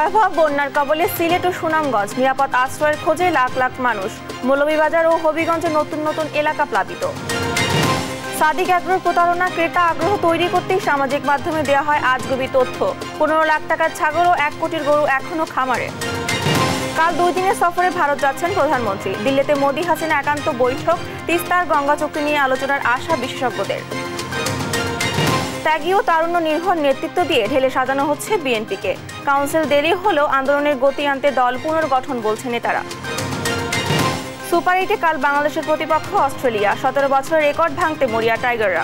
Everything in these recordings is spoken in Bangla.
ভয়াবহ বন্যার কবলে সিলেট ও সুনামগঞ্জ, নিরাপদ আশ্রয়ের খোঁজে লাখ লাখ মানুষ। মৌলভীবাজার ও হবিগঞ্জে নতুন নতুন এলাকা প্লাবিত। সাদিক আগ্রহ প্রতারণা, ক্রেতা আগ্রহ তৈরি করতেই সামাজিক মাধ্যমে দেওয়া হয় আজগুবি তথ্য। 15 লাখ টাকার ছাগল ও 1 কোটির গরু এখনো খামারে। কাল 2 দিনের সফরে ভারত যাচ্ছেন প্রধানমন্ত্রী। দিল্লিতে মোদি হাসিনা একান্ত বৈঠক, তিস্তার গঙ্গা চুক্তি নিয়ে আলোচনার আশা বিশেষজ্ঞদের। ত্যাগী ও তারুণ্য নির্ভর নেতৃত্ব দিয়ে ঢেলে সাজানো হচ্ছে বিএনপিকে। কাউন্সিল দেরি হলেও আন্দোলনের গতি আনতে দল পুনর্গঠন বলছে নেতারা। সুপার 8-এ কাল বাংলাদেশের প্রতিপক্ষ অস্ট্রেলিয়া। 17 বছরের রেকর্ড ভাঙতে মরিয়া টাইগাররা।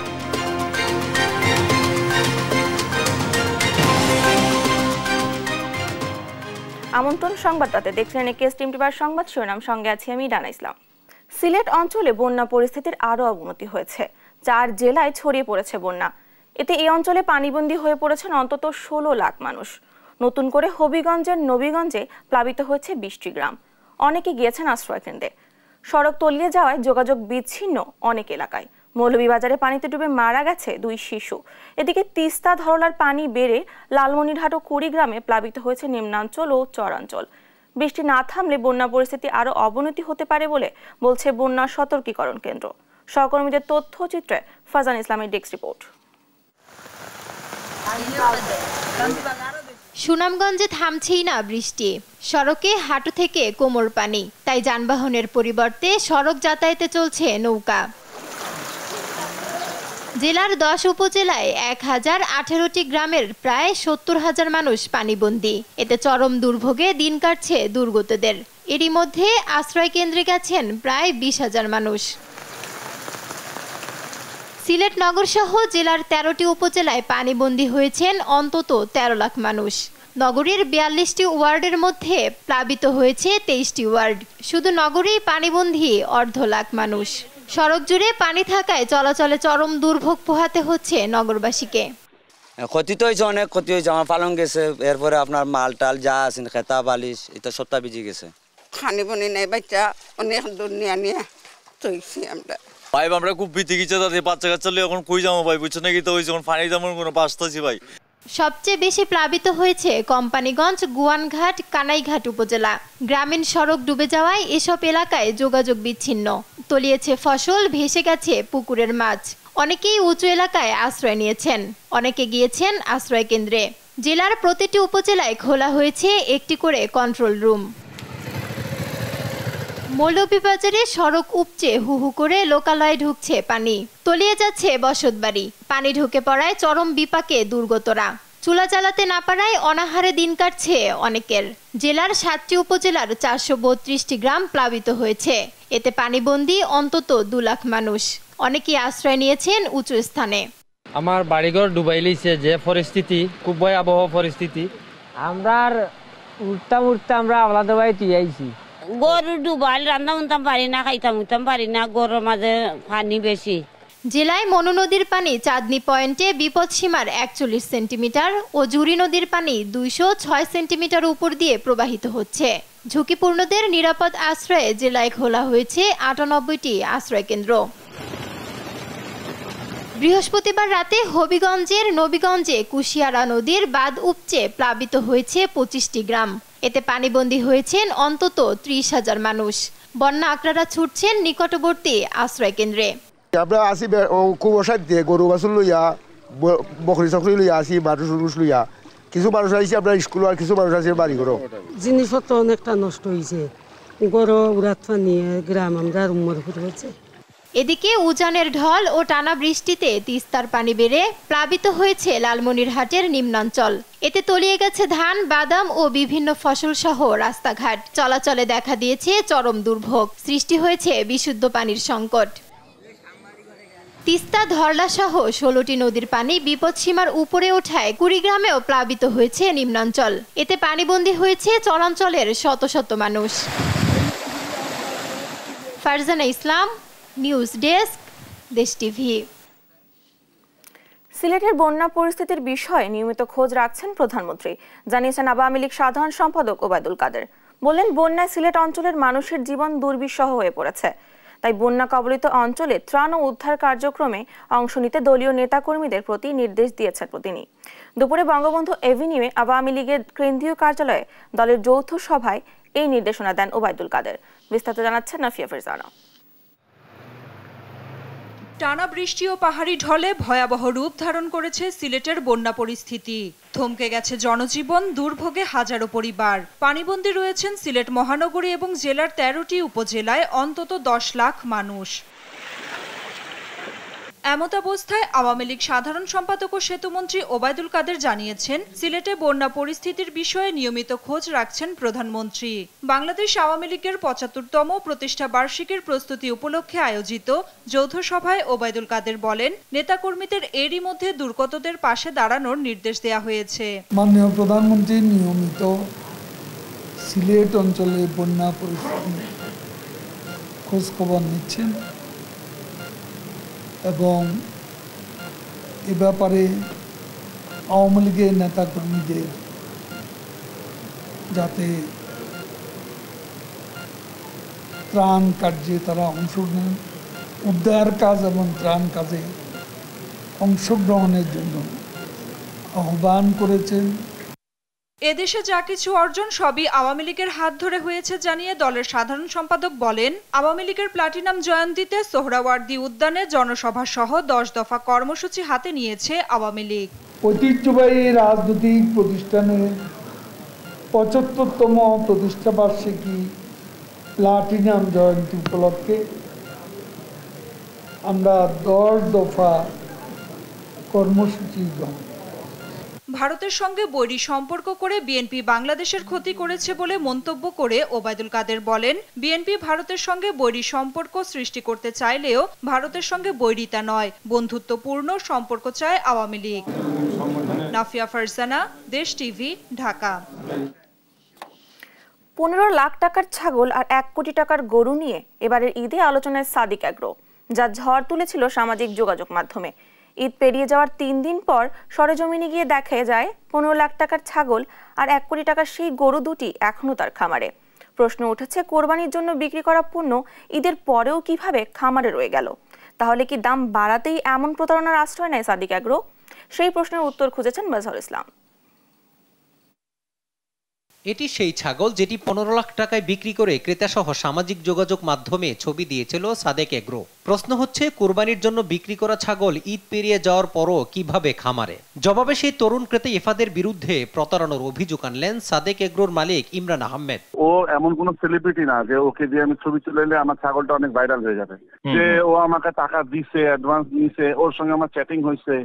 আমন্ত্রণ সংবাদটাতে দেখছিলেন একেএস টিম টিভার সংবাদ শিরোনাম, সঙ্গে আছি আমি ডানা ইসলাম। সিলেট অঞ্চলে বন্যা পরিস্থিতির আরও অবনতি হয়েছে। 4 জেলায় ছড়িয়ে পড়েছে বন্যা। এতে এই অঞ্চলে পানিবন্দী হয়ে পড়েছেন অন্তত 16 লাখ মানুষ। নতুন করে হবিগঞ্জের নবীগঞ্জে প্লাবিত হয়েছে 20টি গ্রাম। অনেকে গিয়েছেন আশ্রয়কেন্দ্রে। সড়ক তলিয়ে যাওয়ায় যোগাযোগ বিচ্ছিন্ন অনেক এলাকায়। মৌলভীবাজারে পানিতে ডুবে মারা গেছে 2 শিশু। এদিকে তিস্তা ধরলার পানি বেড়ে লালমনিরহাট ও কুড়িগ্রামে প্লাবিত হয়েছে নিম্নাঞ্চল ও চরাঞ্চল। বৃষ্টি না থামলে বন্যা পরিস্থিতি আরও অবনতি হতে পারে বলে বলছে বন্যা সতর্কীকরণ কেন্দ্র। সহকর্মীদের তথ্যচিত্রে ফাজান ইসলামের ডেস্ক রিপোর্ট। সুনামগঞ্জে থামছেই না বৃষ্টি। সড়কে হাঁটু থেকে কোমর পানি, তাই যানবাহনের পরিবর্তে সড়ক যাতায়াতে চলছে নৌকা। জেলার 10 উপজেলায় 1018টি গ্রামের প্রায় 70,000 মানুষ পানিবন্দী। এতে চরম দুর্ভোগে দিন কাটছে দুর্গতদের। এরই মধ্যে আশ্রয় কেন্দ্রে গেছেন প্রায় 20,000 মানুষ। সিলেট নগর সহ জেলার 13টি উপজেলায় পানিবন্দী হয়েছেন অন্তত 13 লাখ মানুষ। নগরীর 42টি ওয়ার্ডের মধ্যে প্লাবিত হয়েছে 23টি ওয়ার্ড। শুধু নগরেই পানিবন্দী 1.5 লাখ মানুষ। সড়ক জুড়ে পানি থাকায় চলাচলে চরম দুর্ভোগ পোহাতে হচ্ছে নগরবাসীকে। ক্ষতি তো হয়েছে, অনেক ক্ষতি হয়েছে। আমার পালন গেছে, এরপরে আপনার মাল টাল যা আছে খেতা বালিশ এটা সত্তা ভিজে গেছে। খানি বনি নেই বাচ্চা অনেক দূর নিয়ে তৈছি আমরা। ভাই আমরা খুব ভীতি গেছে, তাদের বাচ্চা কাচ্চা এখন কই যাবো ভাই, বুঝছো নাকি? তো হয়েছে পানি তেমন কোনো বাঁচতেছি ভাই। সবচেয়ে বেশি প্লাবিত হয়েছে কোম্পানিগঞ্জ, গুয়ানঘাট, কানাইঘাট উপজেলা। গ্রামীণ সড়ক ডুবে যাওয়ায় এসব এলাকায় যোগাযোগ বিচ্ছিন্ন। তলিয়েছে ফসল, ভেসে গেছে পুকুরের মাছ। অনেকেই উঁচু এলাকায় আশ্রয় নিয়েছেন, অনেকে গিয়েছেন আশ্রয় কেন্দ্রে। জেলার প্রতিটি উপজেলায় খোলা হয়েছে একটি করে কন্ট্রোল রুম। মৌলভীবাজারে সড়ক উপচে হু হু করে লোকালয়ে ঢুকছে পানি, তলিয়ে যাচ্ছে বসতবাড়ি। পানি ঢুকে পড়ায় চরম বিপাকে দুর্গতরা। চুলা জ্বালাতে না পারায় অনাহারে দিন কাটছে অনেকের। জেলার 7টি উপজেলার 432টি গ্রাম প্লাবিত হয়েছে। এতে পানিবন্দী অন্তত 2 লাখ মানুষ। অনেকেই আশ্রয় নিয়েছেন উঁচু স্থানে। আমার বাড়িঘর ডুবাই লিছে, যে পরিস্থিতি খুব ভয়াবহ পরিস্থিতি। আমরা উঠতে আমরা আলাদা বাড়ি আইছি। গরু ডুবাল, রান্না উনতাম পারি না, খাইতাম উঠতাম পারি না, গরুর মাঝে পানি বেশি। জেলায় মনু নদীর পানি চাঁদনী পয়েন্টে বিপদসীমার 41 সেন্টিমিটার ও জুরি নদীর পানি 206 সেন্টিমিটার উপর দিয়ে প্রবাহিত হচ্ছে। ঝুঁকিপূর্ণদের নিরাপদ আশ্রয়ে জেলায় খোলা হয়েছে 98টি আশ্রয় কেন্দ্র। বৃহস্পতিবার রাতে হবিগঞ্জের নবীগঞ্জে কুশিয়ারা নদীর বাঁধ উপচে প্লাবিত হয়েছে 25টি গ্রাম। এতে পানিবন্দী হয়েছেন অন্তত 30,000 মানুষ। বন্যা আক্রারা ছুটছেন নিকটবর্তী আশ্রয় কেন্দ্রে। আমরা আসি খুব অসাধ্যে, গরু বাছুর লইয়া, বকরি চকরি লইয়া আসি, মানুষ লইয়া। কিছু মানুষ আসছে আপনার স্কুল, আর কিছু মানুষ আছে বাড়ি ঘর। জিনিসপত্র অনেকটা নষ্ট হয়েছে। গরু উড়াত পানি গ্রাম আমরা উম্মর হয়েছে। এদিকে উজানের ঢল ও টানা বৃষ্টিতে তিস্তার পানি বেড়ে প্লাবিত হয়েছে লালমনিরহাটের নিম্নাঞ্চল। এতে তলিয়ে গেছে ধান, বাদাম ও বিভিন্ন ফসল সহ রাস্তাঘাট। চলাচলে দেখা দিয়েছে চরম দুর্ভোগ। সৃষ্টি হয়েছে বিশুদ্ধ পানির সংকট। তিস্তা ধরলা সহ 16টি নদীর পানি বিপদসীমার উপরে ওঠায় কুড়িগ্রামেও প্লাবিত হয়েছে নিম্নাঞ্চল। এতে পানিবন্দী হয়েছে চরাঞ্চলের শত শত মানুষ। ফারজানা ইসলাম, নিউজ ডেস্ক, দেশ টিভি। সিলেটের বন্যা পরিস্থিতির বিষয়ে নিয়মিত খোঁজ রাখছেন প্রধানমন্ত্রী, জানিয়েছেন আওয়ামী লীগ সাধারণ সম্পাদক ওবায়দুল কাদের। বললেন, বন্যায় সিলেট অঞ্চলের মানুষের জীবন দুর্বিষহ হয়ে পড়েছে। তাই বন্যা কবলিত অঞ্চলে ত্রাণ ও উদ্ধার কার্যক্রমে অংশ নিতে দলীয় নেতাকর্মীদের প্রতি নির্দেশ দিয়েছেন তিনি। দুপুরে বঙ্গবন্ধু এভিনিউয়ে আওয়ামী লীগের কেন্দ্রীয় কার্যালয়ে দলের যৌথ সভায় এই নির্দেশনা দেন ওবায়দুল কাদের। বিস্তারিত জানাচ্ছেন নাফিয়া ফেরজানা। টানা বৃষ্টি ও পাহাড়ি ঢলে ভয়াবহ রূপ ধারণ করেছে সিলেটের বন্যা পরিস্থিতি। থমকে গেছে জনজীবন, দুর্ভোগে হাজারো পরিবার। পানিবন্দী রয়েছেন সিলেট মহানগরী এবং জেলার 13টি উপজেলায় অন্তত 10 লাখ মানুষ। এমতাবস্থায় আওয়ামী লীগ সাধারণ সম্পাদক ও সেতুমন্ত্রী ওবায়দুল কাদের জানিয়েছেন, সিলেটে বন্যা পরিস্থিতির বিষয়ে নিয়মিত খোঁজ রাখছেন প্রধানমন্ত্রী। বাংলাদেশ আওয়ামী লীগের 75তম প্রতিষ্ঠা বার্ষিকীর প্রস্তুতি উপলক্ষে আয়োজিত যৌথ সভায় ওবায়দুল কাদের বলেন, নেতাকর্মীদের এরই মধ্যে দুর্গতদের পাশে দাঁড়ানোর নির্দেশ দেওয়া হয়েছে। মাননীয় প্রধানমন্ত্রী নিয়মিত সিলেট অঞ্চলে বন্যা পরিস্থিতি খোঁজ খবর নিচ্ছেন এবং এ ব্যাপারে আওয়ামী লীগের নেতাকর্মীদের যাতে ত্রাণ কার্যে তারা অংশ নেন, উদ্ধার কাজ এবং ত্রাণ কাজে অংশগ্রহণের জন্য আহ্বান করেছেন। এদেশে যা কিছু অর্জন সবই আওয়ামী লীগের হাত ধরে হয়েছে জানিয়ে দলের সাধারণ সম্পাদক বলেন, আওয়ামী লীগের প্লাটিনাম জয়ন্তীতে সোহরাওয়ার্দী উদ্যানে জনসভা সহ 10 দফা কর্মসূচি হাতে নিয়েছে আওয়ামী লীগ। ঐতিহ্যবাহী রাজনৈতিক প্রতিষ্ঠানের 75তম প্রতিষ্ঠা বার্ষিকী প্লাটিনাম জয়ন্তী উপলক্ষে আমরা 10 দফা কর্মসূচি ভারতের সঙ্গে বৈরী সম্পর্ক করে বিএনপি বাংলাদেশের ক্ষতি করেছে বলে মন্তব্য করে ওবায়দুল কাদের বলেন, বিএনপি ভারতের সঙ্গে বৈরী সম্পর্ক সৃষ্টি করতে চাইলেও ভারতের সঙ্গে বৈরিতা নয়, বন্ধুত্বপূর্ণ সম্পর্ক চায় আওয়ামী লীগ। নাফিয়া ফারজানা, দেশ টিভি, ঢাকা। 15 লাখ টাকার ছাগল আর 1 কোটি টাকার গরু নিয়ে এবারের ঈদে আলোচনায় সাদিক এগ্রো, যা ঝড় তুলেছিল সামাজিক যোগাযোগ মাধ্যমে। ঈদ পেরিয়ে যাওয়ার 3 দিন পর সরেজমিনে গিয়ে দেখা যায় 15 লাখ টাকার ছাগল আর 1 কোটি টাকার সেই গরু দুটি এখনো তার খামারে। প্রশ্ন উঠেছে, কোরবানির জন্য বিক্রি করা পণ্য ঈদের পরেও কিভাবে খামারে রয়ে গেল? তাহলে কি দাম বাড়াতেই এমন প্রতারণার আশ্রয় নেয় সাদিক এগ্রো? সেই প্রশ্নের উত্তর খুঁজেছেন মাজহারুল ইসলাম। এটি সেই ছাগল যেটি 15 লাখ টাকায় বিক্রি করে ক্রেতাসহ সামাজিক যোগাযোগ মাধ্যমে ছবি দিয়েছিল সাদেক এগ্রো। প্রশ্ন হচ্ছে, কোরবানির জন্য বিক্রি করা ছাগল ঈদ পেরিয়ে যাওয়ার পরও কিভাবে খামারে? জবাবে সেই তরুণ ক্রেতা ইফাদের বিরুদ্ধে প্রতারণার অভিযোগ আনলেন সাদেক এগ্রোর মালিক ইমরান আহমেদ। ও এমন কোন সেলিব্রিটি না যে ওকে দিয়ে আমি ছবি তুলে এলে আমার ছাগলটা অনেক ভাইরাল হয়ে যাবে। যে ও আমাকে টাকা দিছে, অ্যাডভান্স নিছে, ওর সঙ্গে আমার চ্যাটিং হয়েছে,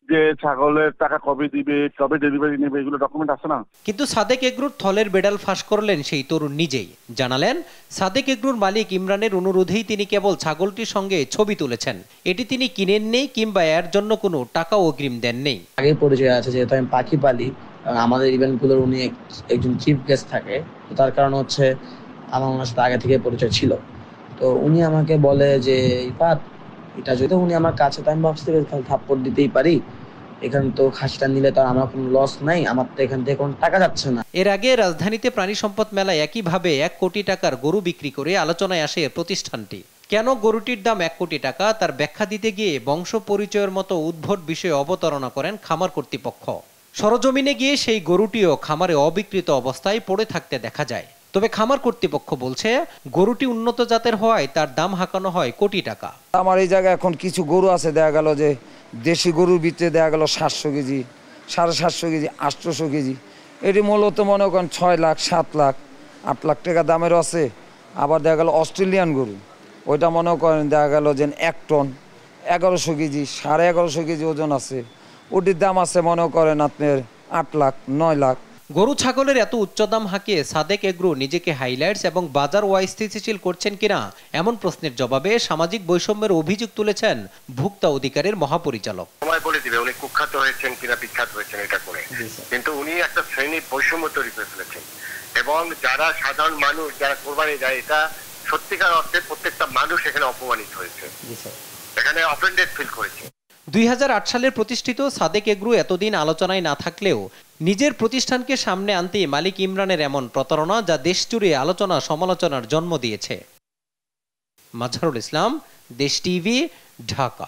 যে ছাগলের টাকা কবে দিবে, কবে ডেলিভারি নেবে, এগুলো ডকুমেন্ট আছে না। কিন্তু সাদেক এগ্রোর থলের বেড়াল ফাঁস করলেন সেই তরুণ নিজেই। জানালেন, সাদেক এগ্রোর মালিক ইমরানের অনুরোধেই তিনি কেবল ছাগলটির সঙ্গে ছবি তুলেছেন। এটি তিনি কিনেন নেই কিংবা এর জন্য কোনো টাকা অগ্রিম দেন নেই। আগে পরিচয় আছে, যেহেতু আমি পাখি পালি, আমাদের ইভেন্টগুলোর উনি একজন চিফ গেস্ট থাকে, তো তার কারণ হচ্ছে আমার ওনার সাথে আগে থেকে পরিচয় ছিল। তো উনি আমাকে বলে যে ইফাত, এটা যদি উনি আমার কাছে, তো আমি ভাবছি থাপ্পড় দিতেই পারি, এখানে তো খাসিটা নিলে তো আমার কোনো লস নাই, আমার তো এখান থেকে কোনো টাকা যাচ্ছে না। এর আগে রাজধানীতে প্রাণী সম্পদ মেলায় একইভাবে 1 কোটি টাকার গরু বিক্রি করে আলোচনায় আসে প্রতিষ্ঠানটি। কেন গরুটির দাম 1 কোটি টাকা তার ব্যাখ্যা দিতে গিয়ে বংশ পরিচয়ের মতো উদ্ভট বিষয়ে অবতারণা করেন খামার কর্তৃপক্ষ। সরজমিনে গিয়ে সেই গরুটিও খামারে অবিকৃত অবস্থায় পড়ে থাকতে দেখা যায়। তবে খামার কর্তৃপক্ষ বলছে, গরুটি উন্নত জাতের হওয়ায় তার দাম হাঁকানো হয় কোটি টাকা। আমার এই জায়গায় এখন কিছু গরু আছে, দেখা গেল যে দেশি গরুর ভিতরে দেখা গেল 700 কেজি, 750 কেজি, 800 কেজি। এটি মূলত মনে করেন 6 লাখ, 7 লাখ, 8 লাখ টাকা দামেরও আছে। আবার দেখা গেল অস্ট্রেলিয়ান গরু, ওইটা মনে করেন দেখা গেল যে 1 টন, 1100 কেজি, 1150 কেজি ওজন আছে। ওটির দাম আছে মনে করেন আপনার 8 লাখ, 9 লাখ। গরু ছাগলের এত উচ্চ দাম হাঁকিয়ে সাদেক এগ্রো নিজেকে হাইলাইটস এবং বাজার অস্থিতিশীল করছেন কিনা এমন প্রশ্নের জবাবে সামাজিক বৈষম্যের অভিযোগ তুলেছেন ভোক্তা অধিকারের মহাপরিচালক। সময় বলে দিবে উনি কুখ্যাত হয়েছেন কিনা বিখ্যাত হয়েছেন এটা করে, কিন্তু উনি একটা শ্রেণী বৈষম্য তৈরি করে ফেলেছেন এবং যারা সাধারণ মানুষ যারা কোরবানি দেয়, এটা সত্যিকার অর্থে প্রত্যেকটা মানুষ এখানে অপমানিত হয়েছে, এখানে অফেন্ডেড ফিল করেছে। 2008 সালের প্রতিষ্ঠিত সাদেক এগ্রো এতদিন আলোচনায় না থাকলেও নিজের প্রতিষ্ঠানকে সামনে আনতে মালিক ইমরানের এমন প্রতারণা, যা দেশ জুড়ে আলোচনা সমালোচনার জন্ম দিয়েছে। মাজহারুল ইসলাম, দেশ টিভি, ঢাকা।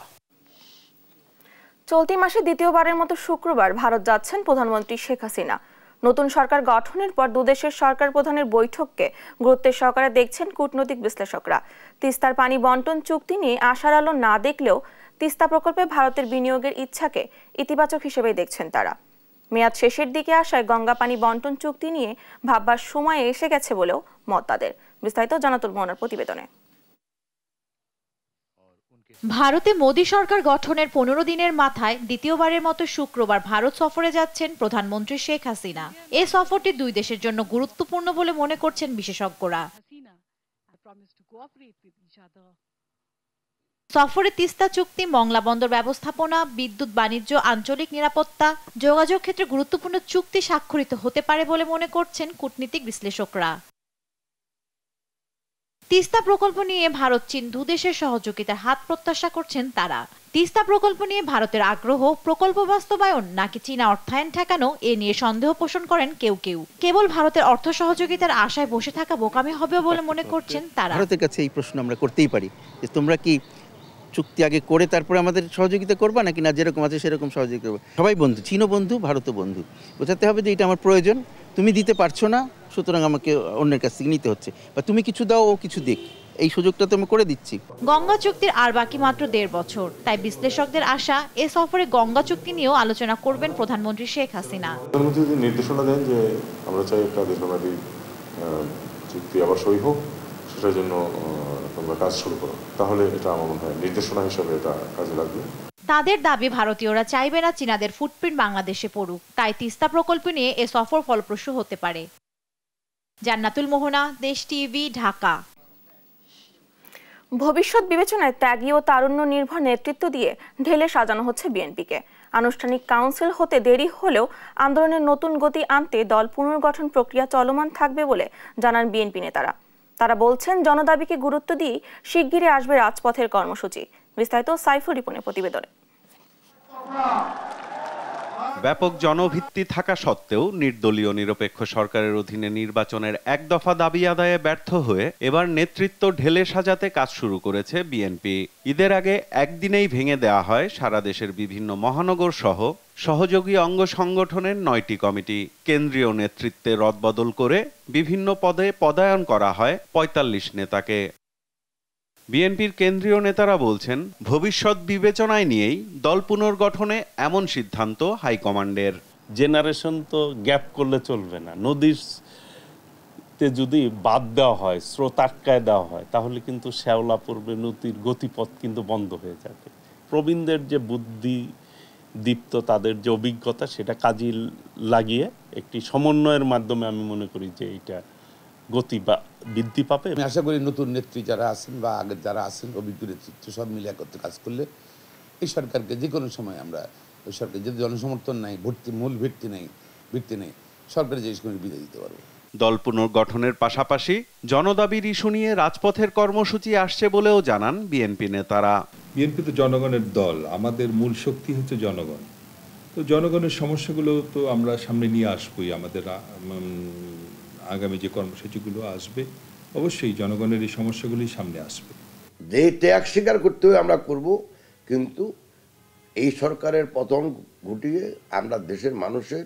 চলতি মাসে দ্বিতীয়বারের মতো শুক্রবার ভারত যাচ্ছেন প্রধানমন্ত্রী শেখ হাসিনা। নতুন সরকার গঠনের পর দুদেশের সরকার প্রধানের বৈঠককে গুরুত্বের সহকারে দেখছেন কূটনৈতিক বিশ্লেষকরা। তিস্তার পানি বন্টন চুক্তি নিয়ে আশার আলো না দেখলেও তিস্তা প্রকল্পে ভারতের বিনিয়োগের ইচ্ছাকে ইতিবাচক হিসেবেই দেখছেন তারা। মেয়াদ শেষের দিকে আসায় গঙ্গা পানি বন্টন চুক্তি নিয়ে ভাববার সময় এসে গেছে বলেও মত তাদের। বিস্তারিত জানাতুল মোহনার প্রতিবেদনে। ভারতে মোদী সরকার গঠনের 15 দিনের মাথায় দ্বিতীয়বারের মতো শুক্রবার ভারত সফরে যাচ্ছেন প্রধানমন্ত্রী শেখ হাসিনা। এই সফরটি দুই দেশের জন্য গুরুত্বপূর্ণ বলে মনে করছেন বিশেষজ্ঞরা। সফরে তিস্তা চুক্তি, মংলা বন্দর ব্যবস্থাপনা, বিদ্যুৎ, বাণিজ্য, আঞ্চলিক নিরাপত্তা, যোগাযোগ ক্ষেত্রে গুরুত্বপূর্ণ চুক্তি স্বাক্ষরিত হতে পারে বলে মনে করছেন কূটনীতিক বিশ্লেষকরা। তিস্তা প্রকল্প নিয়ে ভারত চীন দুদেশের সহযোগিতার হাত প্রত্যাশা করছেন তারা। তিস্তা প্রকল্প নিয়ে ভারতের আগ্রহ প্রকল্প বাস্তবায়ন নাকি চীনা অর্থায়ন ঠেকানো, এ নিয়ে সন্দেহ পোষণ করেন কেউ কেউ। কেবল ভারতের অর্থ সহযোগিতার আশায় বসে থাকা বোকামি হবে বলে মনে করছেন তারা। ভারতের কাছে এই প্রশ্ন আমরা করতেই পারি যে তোমরা কি চুক্তি আগে করে তারপরে আমাদের সহযোগিতা করবা নাকি না যেরকম আছে সেরকম সহযোগিতা করবে। সবাই বন্ধু, চীনও বন্ধু, ভারতও বন্ধু। বোঝাতে হবে যে এটা আমার প্রয়োজন, তুমি দিতে পারছো না, সুতরাং আমাকে অন্যের কাছ থেকে নিতে হচ্ছে, বা তুমি কিছু দাও ও কিছু দিক, এই সুযোগটা তো আমি করে দিচ্ছি। গঙ্গা চুক্তির আর বাকি মাত্র 1.5 বছর, তাই বিশ্লেষকদের আশা এ সফরে গঙ্গা চুক্তি নিয়েও আলোচনা করবেন প্রধানমন্ত্রী শেখ হাসিনা। প্রধানমন্ত্রী যদি নির্দেশনা দেন যে আমরা চাই একটা দীর্ঘমেয়াদী চুক্তি আবার সই হোক, সেটার জন্য তোমরা কাজ শুরু করো, তাহলে এটা আমার মনে হয় নির্দেশনা হিসেবে এটা কাজে লাগবে। তাদের দাবি ভারতীয়রা চাইবে না চীনাদের ফুটপ্রিন্ট বাংলাদেশে পড়ুক, তাই তিস্তা প্রকল্প নিয়ে এ সফর ফলপ্রসূ হতে পারে। জান্নাতুল মোহনা, দেশ টিভি, ঢাকা। ভবিষ্যৎ বিবেচনায় ত্যাগী ও তারুণ্য নির্ভর নেতৃত্ব দিয়ে ঢেলে সাজানো হচ্ছে বিএনপিকে। আনুষ্ঠানিক কাউন্সিল হতে দেরি হলেও আন্দোলনের নতুন গতি আনতে দল পুনর্গঠন প্রক্রিয়া চলমান থাকবে বলে জানান বিএনপি নেতারা। তারা বলছেন জনদাবিকে গুরুত্ব দিয়ে শিগগিরই আসবে রাজপথের কর্মসূচি। বিস্তারিত সাইফুল রিপনের প্রতিবেদনে। ব্যাপক জনভিত্তি থাকা সত্ত্বেও নির্দলীয় নিরপেক্ষ সরকারের অধীনে নির্বাচনের এক দফা দাবি আদায়ে ব্যর্থ হয়ে এবার নেতৃত্ব ঢেলে সাজাতে কাজ শুরু করেছে বিএনপি। ঈদের আগে একদিনেই ভেঙে দেওয়া হয় সারা দেশের বিভিন্ন মহানগর সহ সহযোগী অঙ্গ সংগঠনের 9টি কমিটি। কেন্দ্রীয় নেতৃত্বে রদবদল করে বিভিন্ন পদে পদায়ন করা হয় 45 নেতাকে। বিএনপির কেন্দ্রীয় নেতারা বলছেন ভবিষ্যৎ বিবেচনায় নিয়েই দল পুনর্গঠনে এমন সিদ্ধান্ত হাইকমান্ডের। জেনারেশন তো গ্যাপ করলে চলবে না। নদীতে যদি বাদ দেওয়া হয়, স্রোত আটকায় দেওয়া হয়, তাহলে কিন্তু শ্যাওলা পড়বে, নদীর গতিপথ কিন্তু বন্ধ হয়ে যাবে। প্রবীণদের যে বুদ্ধি দীপ্ত, তাদের যে অভিজ্ঞতা, সেটা কাজে লাগিয়ে একটি সমন্বয়ের মাধ্যমে আমি মনে করি যে এটা গতি বা বৃদ্ধি পাবে। আমি আশা করি নতুন নেত্রী যারা আছেন বা আগের যারা আছেন অভিজ্ঞ নেতৃত্ব সব মিলে একত্রে কাজ করলে এই সরকারকে যে কোনো সময় আমরা ওই সরকার যদি জনসমর্থন নাই, মূল ভিত্তি নেই, সরকারের যে কোনো বিদায় দিতে পারবো। দল পুনর্গঠনের পাশাপাশি জনদাবির ইস্যু নিয়ে রাজপথের কর্মসূচি আসছে বলেও জানান বিএনপি নেতারা। বিএনপি তো জনগণের দল, আমাদের মূল শক্তি হচ্ছে জনগণ। তো জনগণের সমস্যাগুলো তো আমরা সামনে নিয়ে আসবোই। আমাদের আগামী যে কর্মসূচিগুলো আসবে অবশ্যই জনগণের এই সমস্যাগুলি সামনে আসবে। যে ত্যাগ স্বীকার করতে হবে আমরা করব, কিন্তু এই সরকারের পতন ঘটিয়ে আমরা দেশের মানুষের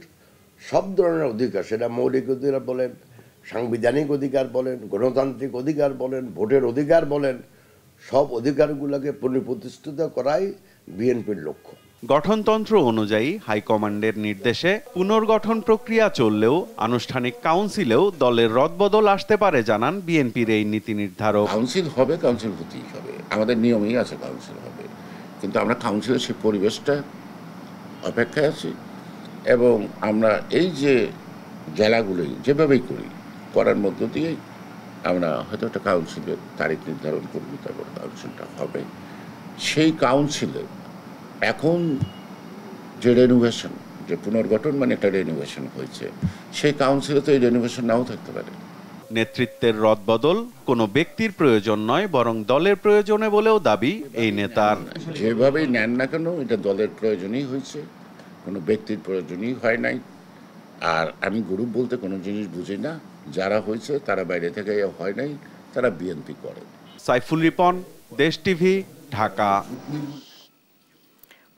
সব ধরনের অধিকার, সেটা মৌলিক অধিকার বলেন, সাংবিধানিক অধিকার বলেন, গণতান্ত্রিক অধিকার বলেন, ভোটের অধিকার বলেন, সব অধিকারগুলোকে পুনঃপ্রতিষ্ঠিত করাই বিএনপির লক্ষ্য। গঠনতন্ত্র অনুযায়ী হাইকমান্ডের নির্দেশে পুনর্গঠন প্রক্রিয়া চললেও আনুষ্ঠানিক কাউন্সিলেও দলের রদবদল আসতে পারে জানান বিএনপির এই নীতি নির্ধারক। কাউন্সিল হবে, কাউন্সিল হতেই হবে, আমাদের নিয়মেই আছে কাউন্সিল হবে, কিন্তু আমরা কাউন্সিলের সেই পরিবেশটা অপেক্ষায় আছি। এবং আমরা এই যে জেলাগুলোই যেভাবেই করার মধ্য দিয়েই আমরা হয়তো একটা কাউন্সিলের তারিখ নির্ধারণ করবো, তারপর কাউন্সিলটা হবে। সেই কাউন্সিলে এখন যে রেনোভেশন, যে পুনর্গঠন মানে একটা রেনোভেশন হয়েছে, সেই কাউন্সিলে তো এই রেনোভেশন নাও থাকতে পারে। নেতৃত্বের রদবদল কোনো ব্যক্তির প্রয়োজন নয়, বরং দলের প্রয়োজনে বলেও দাবি এই নেতার। যেভাবেই নেন না কেন এটা দলের প্রয়োজনই হয়েছে, কোনো ব্যক্তির প্রয়োজনই হয় নাই। আর আমি গ্রুপ বলতে কোনো জিনিস বুঝি না, যারা হয়েছে তারা বাইরে থেকে হয় নাই, তারা বিএনপি করে। সাইফুল রিপন, দেশ টিভি, ঢাকা।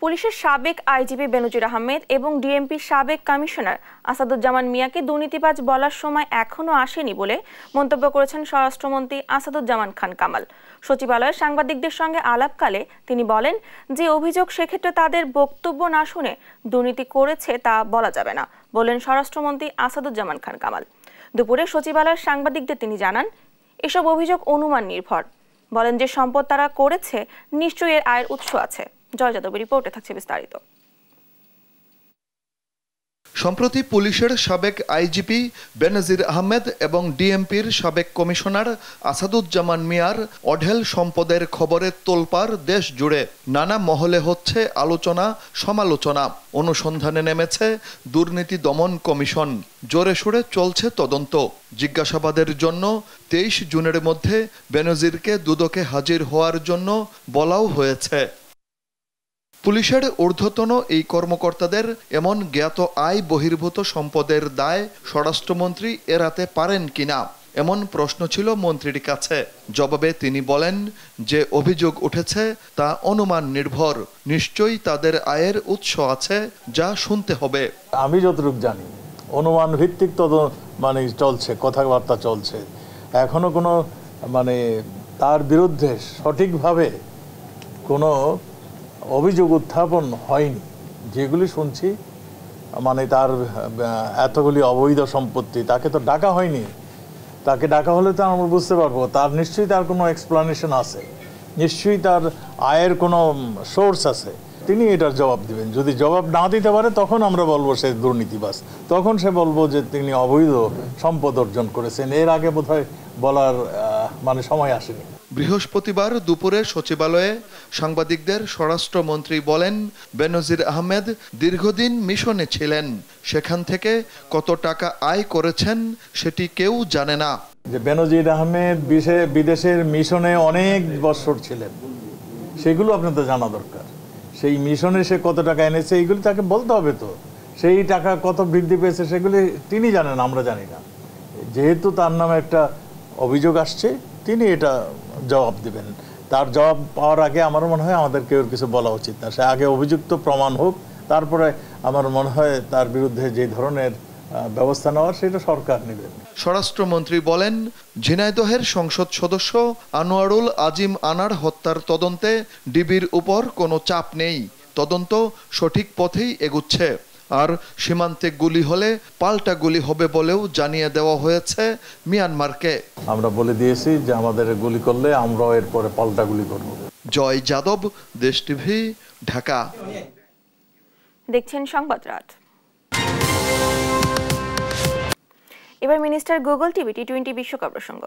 পুলিশের সাবেক আইজিপি বেনজির আহমেদ এবং ডিএমপির সাবেক কমিশনার আসাদুজ্জামান মিয়াকে দুর্নীতিবাজ বলার সময় এখনো আসেনি বলে মন্তব্য করেছেন স্বরাষ্ট্রমন্ত্রী আসাদুজ্জামান খান কামাল। সচিবালয়ে সাংবাদিকদের সঙ্গে আলাপকালে তিনি বলেন, যে অভিযোগ সেক্ষেত্রে তাদের বক্তব্য না শুনে দুর্নীতি করেছে তা বলা যাবে না, বলেন স্বরাষ্ট্রমন্ত্রী আসাদুজ্জামান খান কামাল। দুপুরে সচিবালয়ের সাংবাদিকদের তিনি জানান, এসব অভিযোগ অনুমান নির্ভর। বলেন, যে সম্পদ তারা করেছে নিশ্চয়ই এর আয়ের উৎস আছে। জয় যাদবের রিপোর্টে থাকছে বিস্তারিত। সম্প্রতি পুলিশের সাবেক আইজিপি বেনজির আহমেদ এবং ডিএমপির সাবেক কমিশনার আসাদুজ্জামান মিয়ার অঢেল সম্পদের খবরে তোলপাড় দেশ জুড়ে। নানা মহলে হচ্ছে আলোচনা সমালোচনা। অনুসন্ধানে নেমেছে দুর্নীতি দমন কমিশন। জোরে সোরে চলছে তদন্ত। জিজ্ঞাসাবাদের জন্য 23 জুনের মধ্যে বেনজিরকে দুদকে হাজির হওয়ার জন্য বলাও হয়েছে। পুলিশের ঊর্ধ্বতন এই কর্মকর্তাদের এমন জ্ঞাত আয় বহির্ভূত সম্পদের দায় স্বরাষ্ট্রমন্ত্রী এড়াতে পারেন কিনা এমন প্রশ্ন ছিল মন্ত্রীর কাছে। জবাবে তিনি বলেন, যে অভিযোগ উঠেছে তা অনুমান নির্ভর। নিশ্চয়ই তাদের আয়ের উৎস আছে, যা শুনতে হবে। আমি যতটুকু জানি অনুমান ভিত্তিক চলছে, কথাবার্তা চলছে। এখনো কোনো তার বিরুদ্ধে সঠিকভাবে কোনো অভিযোগ উত্থাপন হয়নি। যেগুলি শুনছি তার এতগুলি অবৈধ সম্পত্তি, তাকে তো ডাকা হয়নি। তাকে ডাকা হলে তো আমরা বুঝতে পারবো তার নিশ্চয়ই তার কোনো এক্সপ্লানেশন আছে, নিশ্চয়ই তার আয়ের কোনো সোর্স আছে। তিনি এটার জবাব দিবেন। যদি জবাব না দিতে পারে তখন আমরা বলবো সে দুর্নীতিবাজ, তখন সে বলবো যে তিনি অবৈধ সম্পদ অর্জন করেছেন। এর আগে বোধহয় বলার সময় আসেনি। বৃহস্পতিবার দুপুরে সচিবালয়ে সাংবাদিকদের স্বরাষ্ট্রমন্ত্রী বলেন, বেনজির আহমেদ দীর্ঘদিন মিশনে ছিলেন। সেখান থেকে কত টাকা আয় করেছেন সেটি কেউ জানে না। যে বেনজির আহমেদ বিদেশের মিশনে অনেক বছর ছিলেন, সেগুলো আপনাদের জানা দরকার। সেই মিশনে সে কত টাকা এনেছে এইগুলি তাকে বলতে হবে। তো সেই টাকা কত বৃদ্ধি পেয়েছে সেগুলি তিনি জানেন, আমরা জানি না। যেহেতু তার নামে একটা অভিযোগ আসছে, তিনি এটা জবাব দিবেন। তার জবাব পাওয়ার আগে আমার মনে হয় আমাদের কেউ কিছু বলা উচিত না। সে আগে অভিযুক্ত প্রমাণ হোক, তারপরে আমার মনে হয় তার বিরুদ্ধে যে ধরনের ব্যবস্থা নেওয়ার সেটা সরকার নেবে। স্বরাষ্ট্রমন্ত্রী বলেন, ঝিনাইদহের সংসদ সদস্য আনোয়ারুল আজিম আনার হত্যার তদন্তে ডিবির উপর কোনো চাপ নেই। তদন্ত সঠিক পথেই এগুচ্ছে। আর সীমান্তে গুলি হলে পাল্টা গুলি হবে বলেও জানিয়ে দেওয়া হয়েছে মিয়ানমারকে। আমরা বলে দিয়েছি যে আমাদের গুলি করলে আমরাও এরপরে পাল্টা গুলি করব। জয় যাদব, দেশ টিভি, ঢাকা। দেখছেন সংবাদ রাত। এবার মিনিস্টার গুগল টিভি টি-20 বিশ্বকাপ প্রসঙ্গ।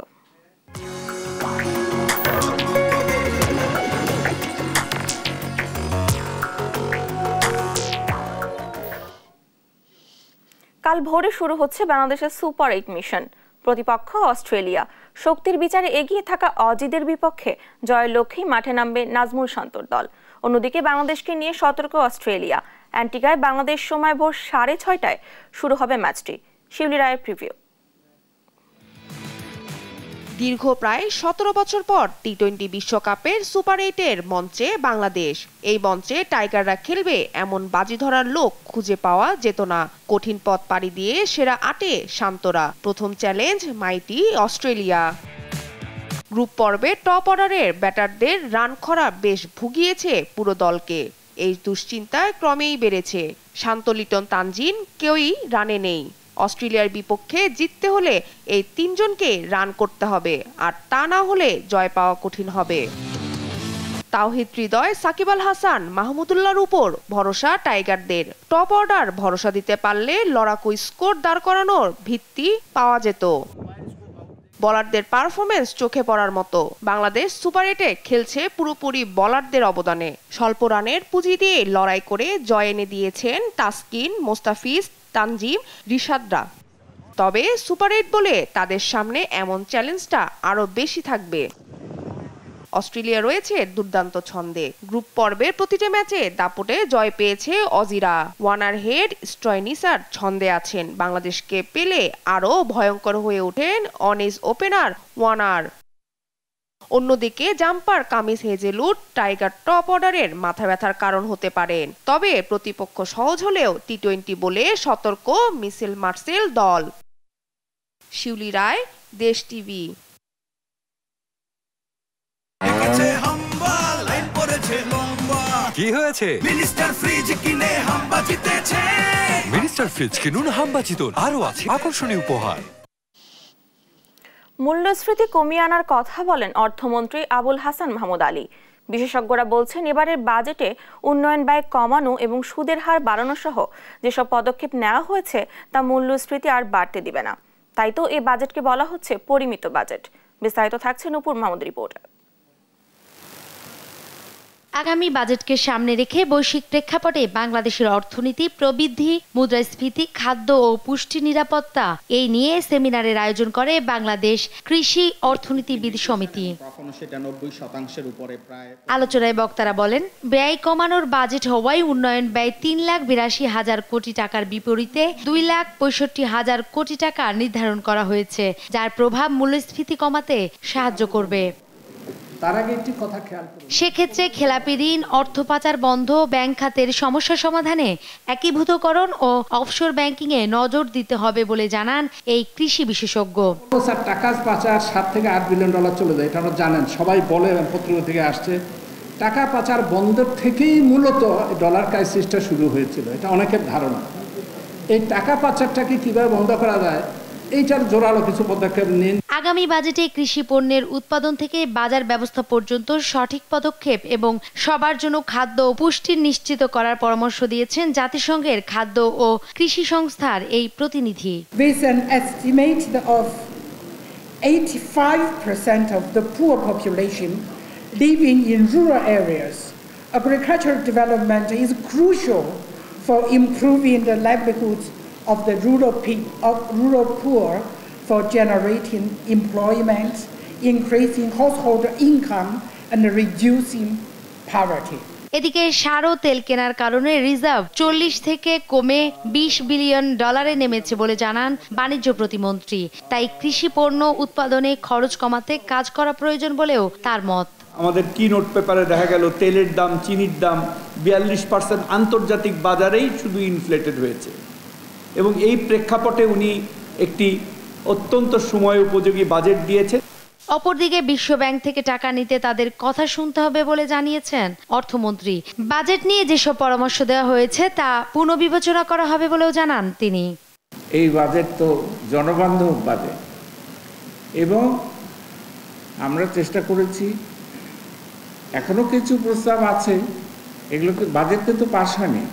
কাল ভোরে শুরু হচ্ছে বাংলাদেশের সুপার 8 মিশন। প্রতিপক্ষ অস্ট্রেলিয়া। শক্তির বিচারে এগিয়ে থাকা অজিদের বিপক্ষে জয়ের লক্ষ্যেই মাঠে নামবে নাজমুল শান্তর দল। অন্যদিকে বাংলাদেশকে নিয়ে সতর্ক অস্ট্রেলিয়া। অ্যান্টিগায় বাংলাদেশ সময় ভোর 6:30টায় শুরু হবে ম্যাচটি। শিউলি রায়ের প্রিভিউ। দীর্ঘ প্রায় 17 বছর পর টি-20 বিশ্বকাপের সুপার 8-এর মঞ্চে বাংলাদেশ। এই মঞ্চে টাইগাররা খেলবে এমন বাজি ধরার লোক খুঁজে পাওয়া যেত না। কঠিন পথ পাড়ি দিয়ে সেরা 8-এ শান্তরা। প্রথম চ্যালেঞ্জ মাইটি অস্ট্রেলিয়া। গ্রুপ পর্বে টপ অর্ডারের ব্যাটারদের রান খরা বেশ ভুগিয়েছে পুরো দলকে। এই দুশ্চিন্তায় ক্রমেই বেড়েছে। শান্ত, লিটন, তানজিন কেউই রানে নেই। অস্ট্রেলিয়ার বিপক্ষে জিততে হলে এই 3 জনকে রান করতে হবে, আর তা না হলে জয় পাওয়া কঠিন হবে। তাওহিদ হৃদয়, সাকিব আল হাসান, মাহমুদুল্লাহর উপর ভরসা টাইগারদের। টপ অর্ডার ভরসা দিতে পারলে লড়াকু স্কোর দাঁড় করানোর ভিত্তি পাওয়া যেত। বলারদের পারফরমেন্স চোখে পড়ার মতো। বাংলাদেশ সুপার 8-এ খেলছে পুরোপুরি বলারদের অবদানে। স্বল্প রানের পুঁজি দিয়ে লড়াই করে জয় এনে দিয়েছেন তাসকিন, মোস্তাফিজ, তানজিম, রিশাদরা। তবে সুপার 8 বলে তাদের সামনে এমন চ্যালেঞ্জটা আরো বেশি থাকবে। অস্ট্রেলিয়া রয়েছে দুর্দান্ত ছন্দে। গ্রুপ পর্বের প্রতিটি ম্যাচে দাপটে জয় পেয়েছে অজিরা। ওয়ানার হেড, স্টয়নিসার ছন্দে আছেন। বাংলাদেশকে পেলে আরও ভয়ঙ্কর হয়ে ওঠেন অন এজ ওপেনার ওয়ানার। অন্যদিকে জাম্পার কামিজ হেজে লুট টাইগার টপ অর্ডারের মাথা ব্যথার কারণ হতে পারেন। তবে প্রতিপক্ষ সহজ হলেও টি-20 বলে সতর্ক মিশেল মার্সেল দল। শিউলি রায়, দেশ টিভি। কি হয়েছে? মিনিস্টার ফ্রিজ কিনে হাম্বা জিতেছে। মিনিস্টার ফ্রিজ কিনুন, হাম্বা জিতুন, আরো আছে আকর্ষণীয় উপহার। মূল্যস্ফীতি কমিয়ে আনার কথা বলেন অর্থমন্ত্রী আবুল হাসান মাহমুদ আলী। বিশেষজ্ঞরা বলছেন এবারের বাজেটে উন্নয়ন ব্যয় কমানো এবং সুদের হার বাড়ানো সহ যেসব পদক্ষেপ নেওয়া হয়েছে তা মূল্যস্ফীতি আর বাড়তে দিবে না। তাই তো এই বাজেটকে বলা হচ্ছে পরিমিত বাজেট। বিস্তারিত থাকছে নূপুর মাহমুদ রিপোর্টে। আগামী বাজেটকে সামনে রেখে বৈশ্বিক প্রেক্ষাপটে বাংলাদেশের অর্থনীতি প্রবৃদ্ধি, মুদ্রাস্ফীতি, খাদ্য ও পুষ্টি নিরাপত্তা এই নিয়ে সেমিনারের আয়োজন করে বাংলাদেশ কৃষি অর্থনীতিবিদ সমিতি। আলোচনায় বক্তারা বলেন, ব্যয় কমানোর বাজেট হওয়ায় উন্নয়ন ব্যয় 3,82,000 কোটি টাকার বিপরীতে 2,65,000 কোটি টাকা নির্ধারণ করা হয়েছে, যার প্রভাব মূল্যস্ফীতি কমাতে সাহায্য করবে। সেক্ষেত্রে খেলাপি ঋণ, অর্থ পাচার বন্ধ, ব্যাংক খাতের সমস্যা সমাধানে একীভূতকরণ ও অফশোর ব্যাংকিং এ নজর দিতে হবে বলে জানান এই কৃষি বিশেষজ্ঞ। টাকা পাচার 7 থেকে 8 বিলিয়ন ডলার চলে যায়, এটা আমরা জানেন, সবাই বলে, পত্রিকা থেকে আসছে। টাকা পাচার বন্ধের থেকেই মূলত ডলার ক্রাইসিসটা শুরু হয়েছিল, এটা অনেকের ধারণা। এই টাকা পাচারটাকে কিভাবে বন্ধ করা যায়, এইটার জোরালো কিছু পদক্ষেপ নিন। আগামী বাজেটে কৃষি পণ্যের উৎপাদন থেকে বাজার ব্যবস্থা পর্যন্ত সঠিক পদক্ষেপ এবং সবার জন্য খাদ্য ও পুষ্টি নিশ্চিত করার পরামর্শ দিয়েছেন জাতিসংঘের খাদ্য ও কৃষি সংস্থার এই প্রতিনিধি। With an estimate of 85% of the poor population living in rural areas, agricultural development is crucial for improving the livelihoods of the rural poor, for generating employment, increasing household income and reducing poverty. এদিকে সার ও তেল কেনার কারণে রিজার্ভ 40 থেকে কমে 20 বিলিয়ন ডলারে নেমেছে বলে জানান বাণিজ্য প্রতিমন্ত্রী। তাই কৃষি পণ্য উৎপাদনে খরচ কমাতে কাজ করা প্রয়োজন বলেও তার মত। আমাদের কি নোট পেপারে দেখা গেল তেলের দাম, চিনির দাম 42% আন্তর্জাতিক বাজারেই শুধু ইনফ্লেটেড হয়েছে, এবং এই প্রেক্ষাপটে উনি একটি অত্যন্ত সময় উপযোগী বাজেট দিয়েছে। অপরদিকে বিশ্ব ব্যাংক থেকে টাকা নিতে তাদের কথা শুনতে হবে বলে জানিয়েছেন অর্থমন্ত্রী। বাজেট নিয়ে যেসব পরামর্শ দেওয়া হয়েছে তা পুনর্বিবেচনা করা হবে বলেও জানান তিনি। এই বাজেট তো জনবান্ধব বাজেট, এবং আমরা চেষ্টা করেছি, এখনো কিছু প্রস্তাব আছে, এগুলোকে বাজেট কিন্তু পাস হয়নি,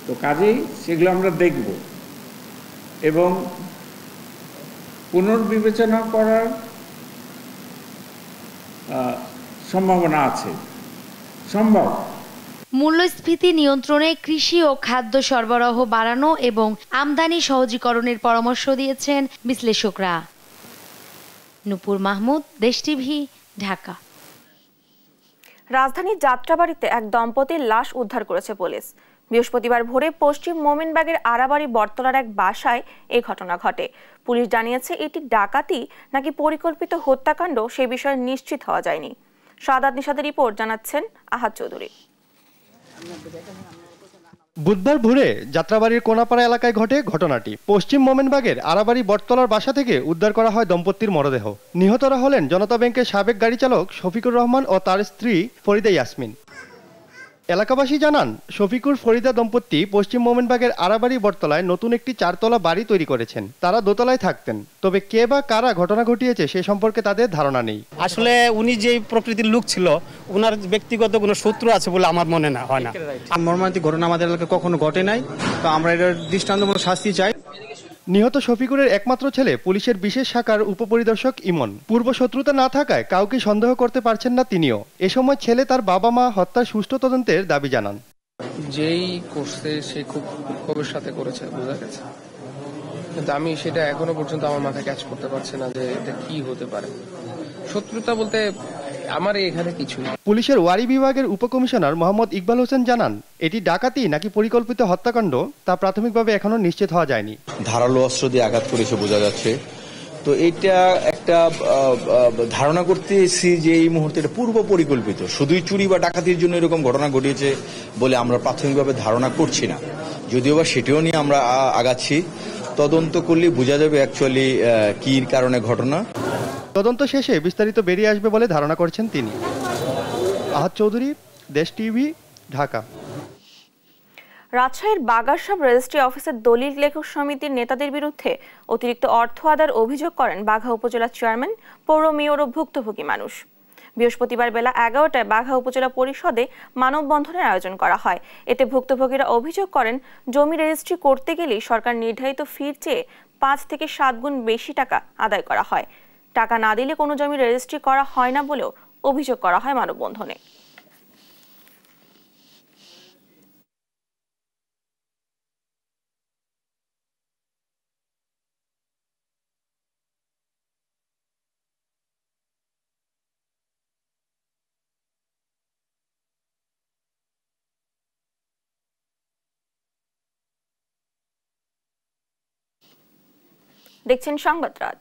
তো কাজেই সেগুলো আমরা দেখব এবং পুনর্বিবেচনা করার সম্ভাবনা আছে, সম্ভব। মূল্যস্ফীতি নিয়ন্ত্রণে কৃষি ও খাদ্য সরবরাহ বাড়ানো এবং আমদানি সহজীকরণের পরামর্শ দিয়েছেন বিশ্লেষকরা। নূপুর মাহমুদ, দেশ টিভি, ঢাকা। রাজধানীর যাত্রাবাড়িতে এক দম্পতির লাশ উদ্ধার করেছে পুলিশ। বৃহস্পতিবার ভোরে পশ্চিম মোমিনবাগের আড়াবাড়ি বটতলার এক বাসায় এই ঘটনা ঘটে। পুলিশ জানিয়েছে এটি ডাকাতি নাকি পরিকল্পিত হত্যাকাণ্ড সে বিষয়ে নিশ্চিত হওয়া যায়নি। সাদাত নিশাদের রিপোর্ট, জানাচ্ছেন আহাদ চৌধুরী। বুধবার ভোরে যাত্রাবাড়ির কোনাপাড়া এলাকায় ঘটে ঘটনাটি। পশ্চিম মোমিনবাগের আড়াবাড়ি বটতলার বাসা থেকে উদ্ধার করা হয় দম্পতির মরদেহ। নিহতরা হলেন জনতা ব্যাংকের সাবেক গাড়ি চালক শফিকুর রহমান ও তার স্ত্রী ফরিদা ইয়াসমিন। এলাকাবাসী জানান, শফিকুর ফরিদা দম্পতি পশ্চিম মোমিনবাগের আড়াবাড়ি বটতলায় নতুন একটি 4তলা বাড়ি তৈরি করেছেন। তারা দোতলায় থাকতেন, তবে কে বা কারা ঘটনা ঘটিয়েছে সে সম্পর্কে তাদের ধারণা নেই। আসলে উনি যে প্রকৃতির লোক ছিল, ওনার ব্যক্তিগত কোনো শত্রু আছে বলে আমার মনে হয় না। মর্মান্তিক ঘটনা আমাদের এলাকায় কখনো ঘটে নাই, তো আমরা এটার দৃষ্টান্তমূলক শাস্তি চাই। নিহত শফিকুরের একমাত্র ছেলে পুলিশের বিশেষ শাখার উপপরিদর্শক ইমন। পূর্ব শত্রুতা না থাকায় কাউকে সন্দেহ করতে পারছেন না তিনিও। এ সময় ছেলে তার বাবা মা হত্যার সুষ্ঠু তদন্তের দাবি জানান। যেই করছে সে খুব ক্ষোভের সাথে করেছে, বোঝা গেছে, কিন্তু আমি সেটা এখনো পর্যন্ত আমার মাথায় ক্যাচ করতে পারছি না যে এটা কি হতে পারে। শত্রুতা বলতে আমার এখানে কিছু। পুলিশের ওয়ারি বিভাগের উপকমিশনার মোহাম্মদ ইকবাল হোসেন জানান, এটি ডাকাতি নাকি পরিকল্পিত হত্যাকাণ্ড তা প্রাথমিকভাবে এখনো নিশ্চিত হওয়া যায়নি। ধারালো অস্ত্র দিয়ে আঘাত করেছে বোঝা যাচ্ছে, তো এটা একটা ধারণা করতেছি যে এই মুহূর্তে এটা পূর্ব পরিকল্পিত, শুধুই চুরি বা ডাকাতির জন্য এরকম ঘটনা ঘটিয়েছে বলে আমরা প্রাথমিকভাবে ধারণা করছি না, যদিও বা সেটিও নিয়ে আমরা আগাচ্ছি। তদন্ত করলে বোঝা যাবে অ্যাকচুয়ালি কি কারণে ঘটনা। তদন্ত শেষে বিস্তারিত বেরিয়ে আসবে বলে ধারণা করছেন তিনি। আহাদ চৌধুরী, দেশ টিভি, ঢাকা। রাজশাহীর বাগারসাব রেজিস্ট্রি অফিসের দলিল লেখক সমিতির নেতাদের বিরুদ্ধে অতিরিক্ত অর্থ আদায়ের অভিযোগ করেন বাঘা উপজেলা চেয়ারম্যান, পৌর মেয়র ও ভুক্তভোগী মানুষ। বৃহস্পতিবার বেলা 11টায় বাঘা উপজেলা পরিষদে মানববন্ধনের আয়োজন করা হয়। এতে ভুক্তভোগীরা অভিযোগ করেন, জমি রেজিস্ট্রি করতে গেলেই সরকার নির্ধারিত ফির চেয়ে 5 থেকে 7 গুণ বেশি টাকা আদায় করা হয়। টাকা না দিলে কোনো জমি রেজিস্ট্রি করা হয় না বলেও অভিযোগ করা হয় মানববন্ধনে। দেখছেন সংবাদ রাত।